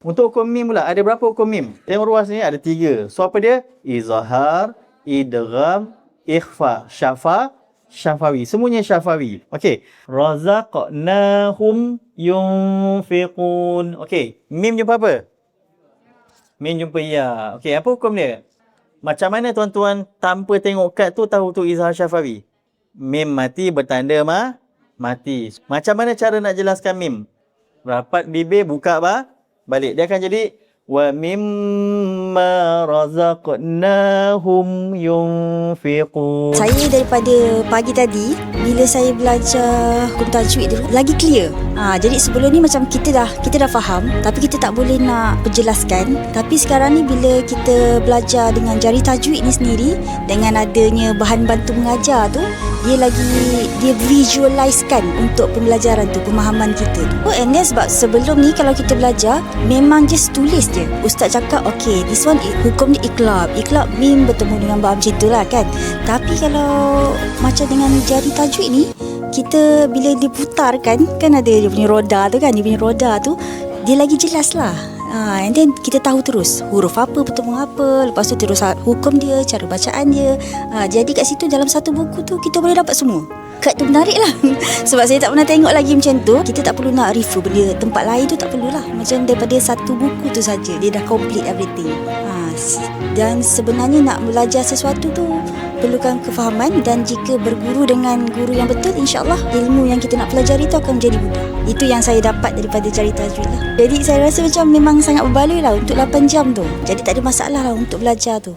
Untuk hukum mim pula, ada berapa hukum mim? Yang ruas ni ada 3. So apa dia? Izhar, idgham, ikhfa, syafawi. Semuanya syafawi. Okey. Razaqnahum yunfiqun. Okey. Mim jumpa apa? Mim jumpa ya. Okey, apa hukum dia? Macam mana tuan-tuan tanpa tengok kad tu tahu tu izhar syafawi? Mim mati bertanda mati. Macam mana cara nak jelaskan mim? Rapat bibir, buka balik. Dia akan jadi wa mimma razaqnahum yunfiqun. Saya daripada pagi tadi, bila saya belajar hukum tajwid dulu, lagi clear. Jadi sebelum ni macam kita dah faham, tapi kita tak boleh nak penjelaskan. Tapi sekarang ni bila kita belajar dengan jari tajwid ni sendiri, dengan adanya bahan bantu mengajar tu, dia visualisekan untuk pembelajaran tu, pemahaman kita tu. And then sebab sebelum ni kalau kita belajar, memang just tulis je. Ustaz cakap, okay, this one hukum ni iqlab mim bertemu dengan ba, macam itulah kan. Tapi kalau macam dengan jari tajwid ni, kita bila dia putarkan, kan ada dia punya roda tu kan, dia lagi jelas lah. And then kita tahu terus huruf apa bertemu apa, lepas tu terus hukum dia, cara bacaan dia. Jadi kat situ dalam satu buku tu kita boleh dapat semua. Kad tu menarik lah. Sebab saya tak pernah tengok lagi macam tu. Kita tak perlu nak refer benda tempat lain tu, tak perlulah. Macam daripada satu buku tu saja, dia dah complete everything. Dan sebenarnya nak belajar sesuatu tu perlukan kefahaman, dan jika berguru dengan guru yang betul, insyaAllah ilmu yang kita nak pelajari tu akan menjadi mudah. Itu yang saya dapat daripada jari tajwid lah. Jadi saya rasa macam memang sangat berbaloi lah untuk 8 jam tu. Jadi tak ada masalah lah untuk belajar tu.